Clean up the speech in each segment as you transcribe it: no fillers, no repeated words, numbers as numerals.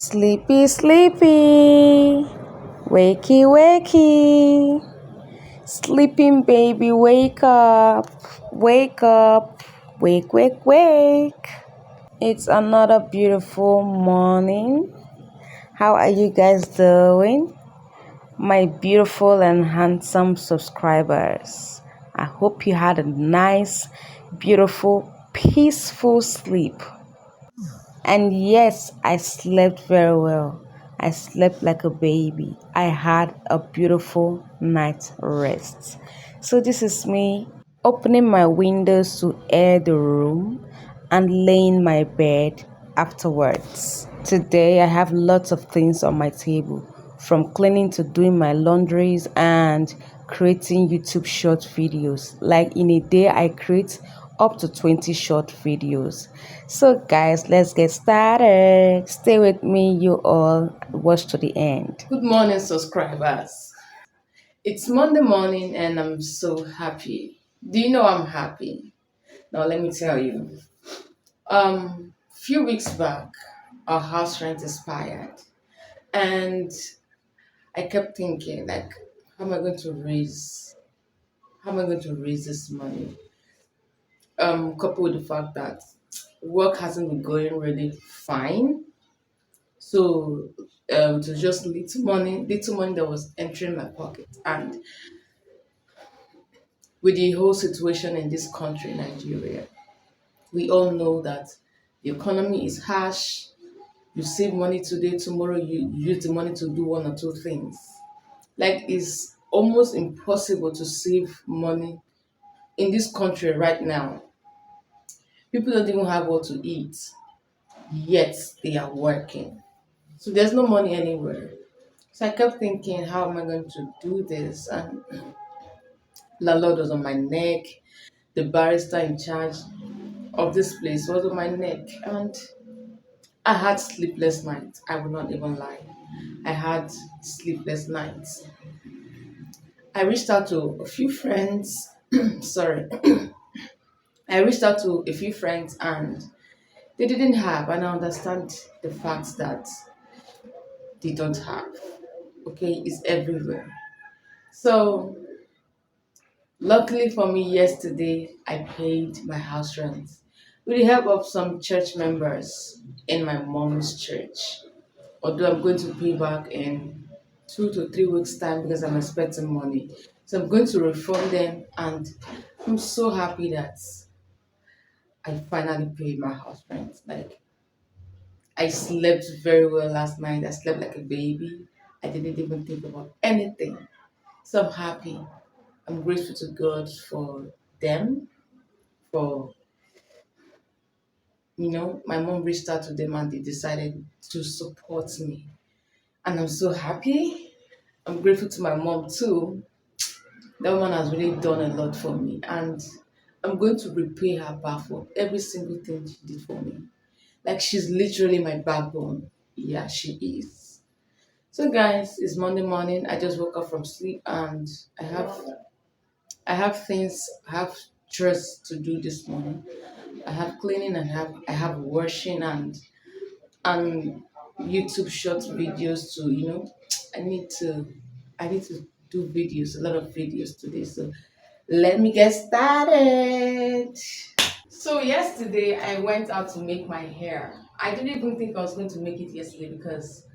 Sleepy, sleepy, wakey, wakey, sleeping baby, wake up, wake, wake, wake. It's another beautiful morning. How are you guys doing? My beautiful and handsome subscribers. I hope you had a nice, beautiful, peaceful sleep. And yes, I slept very well. I slept like a baby. I had a beautiful night rest. So, this is me opening my windows to air the room and laying my bed afterwards. Today, I have lots of things on my table, from cleaning to doing my laundries and creating YouTube short videos. Like in a day, I create up to 20 short videos. So, guys, let's get started. Stay with me, you all. Watch to the end. Good morning, subscribers. It's Monday morning and I'm so happy. Do you know I'm happy? Now let me tell you. Few weeks back, our house rent expired, and I kept thinking, like, how am I going to raise? How am I going to raise this money? Coupled with the fact that work hasn't been going really fine, so to just little money that was entering my pocket, and with the whole situation in this country, Nigeria. We all know that the economy is harsh. You save money today, tomorrow you use the money to do one or two things. Like it's almost impossible to save money in this country right now. People don't even have what to eat, yet they are working. So there's no money anywhere. So I kept thinking, how am I going to do this? And landlord was on my neck. The barrister in charge of this place was on my neck, and I had sleepless nights. I will not even lie. I had sleepless nights. I reached out to a few friends. Sorry. I reached out to a few friends and they didn't have, and I understand the fact that they don't have. Okay, it's everywhere. So, luckily for me, yesterday I paid my house rent with the help of some church members in my mom's church. Although I'm going to pay back in 2 to 3 weeks' time because I'm expecting money. So I'm going to refund them, and I'm so happy that I finally paid my house rent. Like, I slept very well last night. I slept like a baby. I didn't even think about anything. So I'm happy. I'm grateful to God for them, for my mom reached out to them and they decided to support me. And I'm so happy. I'm grateful to my mom too. That woman has really done a lot for me, and I'm going to repay her back for every single thing she did for me. Like she's literally my backbone. Yeah, she is. So guys, it's Monday morning. I just woke up from sleep and I have I have chores to do this morning. I have cleaning and I have washing and YouTube short videos to I need to I need to do videos, a lot of videos today. So let me get started. So yesterday I went out to make my hair. I didn't even think I was going to make it yesterday because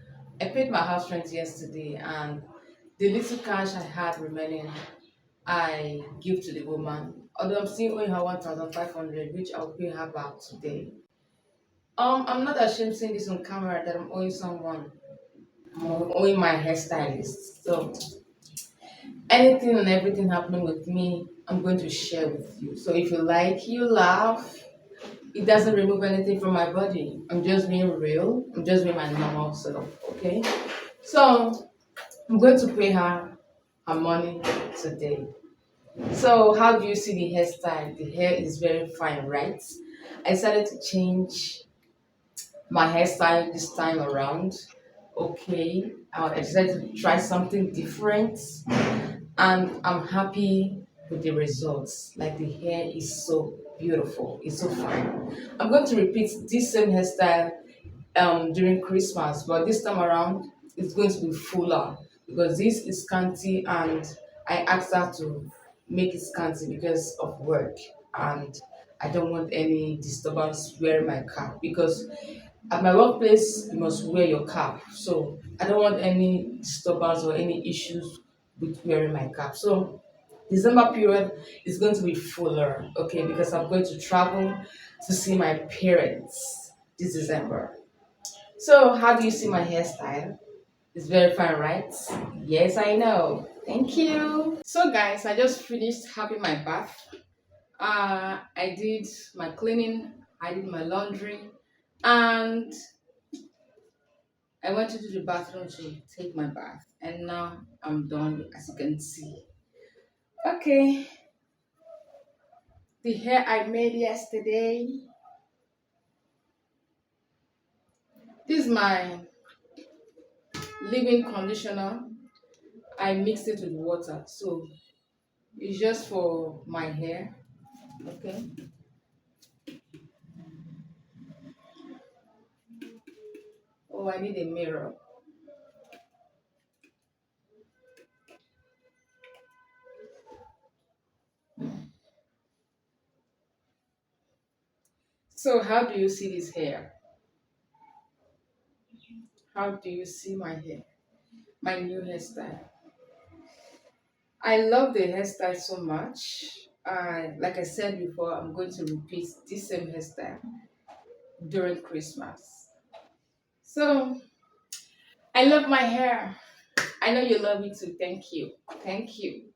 I paid my house rent yesterday and the little cash I had remaining I give to the woman. Although I'm still owing her 1,500, which I'll pay her back today. I'm not ashamed saying this on camera that I'm owing someone. I'm owing my hairstylist. So anything and everything happening with me, I'm going to share with you. So if you like, you laugh. It doesn't remove anything from my body. I'm just being real. I'm just being my normal self. Okay. So I'm going to pay her money today. So how do you see the hairstyle? The hair is very fine, right? I decided to change my hairstyle this time around. Okay. I decided to try something different and I'm happy with the results. Like the hair is so beautiful, it's so fine. I'm going to repeat this same hairstyle during Christmas, but this time around it's going to be fuller because this is scanty, and I asked her to make it scanty because of work, and I don't want any disturbance wearing my cap because at my workplace you must wear your cap. So I don't want any disturbance or any issues with wearing my cap. So December period is going to be fuller, okay, because I'm going to travel to see my parents this December. So, how do you see my hairstyle? It's very fine, right? Yes, I know. Thank you. So, guys, I just finished having my bath. I did my cleaning, I did my laundry, and I went to the bathroom to take my bath. And now I'm done, as you can see. Okay, the hair I made yesterday. This is my leave-in conditioner. I mixed it with water, so it's just for my hair. Okay. Oh, I need a mirror. So, how do you see this hair? How do you see my hair? My new hairstyle. I love the hairstyle so much. Like I said before, I'm going to repeat this same hairstyle during Christmas. So, I love my hair. I know you love it too. Thank you. Thank you.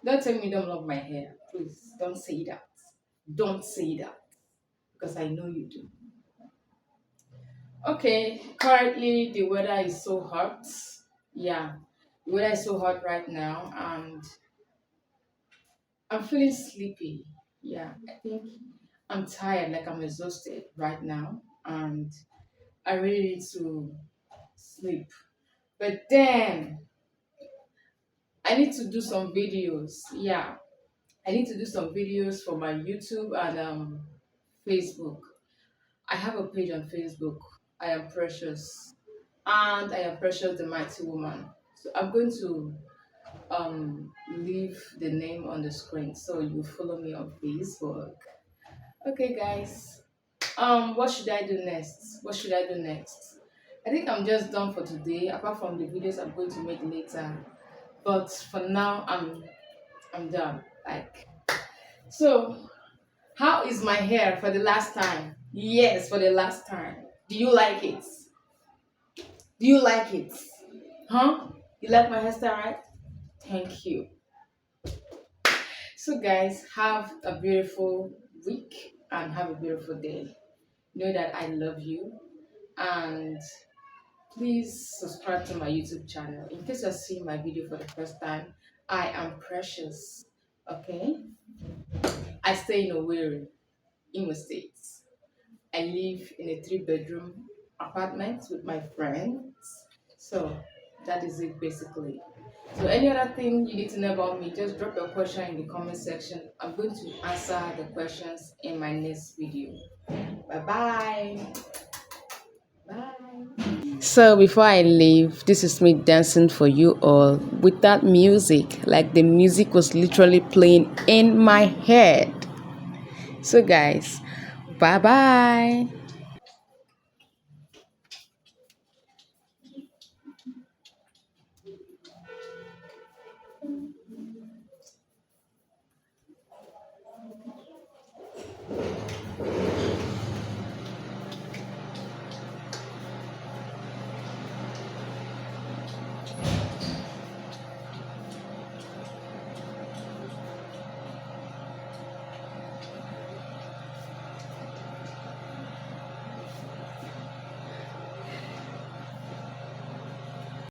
Don't tell me you don't love my hair. Please don't say that. Don't say that because I know you do. Okay, currently the weather is so hot. Yeah, the weather is so hot right now, and I'm feeling sleepy. Yeah, I think I'm tired, like I'm exhausted right now, and I really need to sleep. But then I need to do some videos. Yeah, I need to do some videos for my YouTube and Facebook. I have a page on Facebook. I am Precious, and I am Precious the Mighty Woman. So I'm going to leave the name on the screen so you follow me on Facebook. Okay, guys. What should I do next? What should I do next? I think I'm just done for today. Apart from the videos I'm going to make later, but for now I'm done. Like so. How is my hair for the last time? Yes, for the last time. Do you like it? Do you like it? Huh? You like my hairstyle, right? Thank you. So, guys, have a beautiful week and have a beautiful day. Know that I love you, and please subscribe to my YouTube channel. In case you're seeing my video for the first time, I am Precious. Okay? I stay in Owerri, Imo State. I live in a 3-bedroom apartment with my friends. So that is it basically. So any other thing you need to know about me, just drop your question in the comment section. I'm going to answer the questions in my next video. Bye-bye. Bye. So before I leave, this is me dancing for you all with that music. Like the music was literally playing in my head. So guys, bye bye.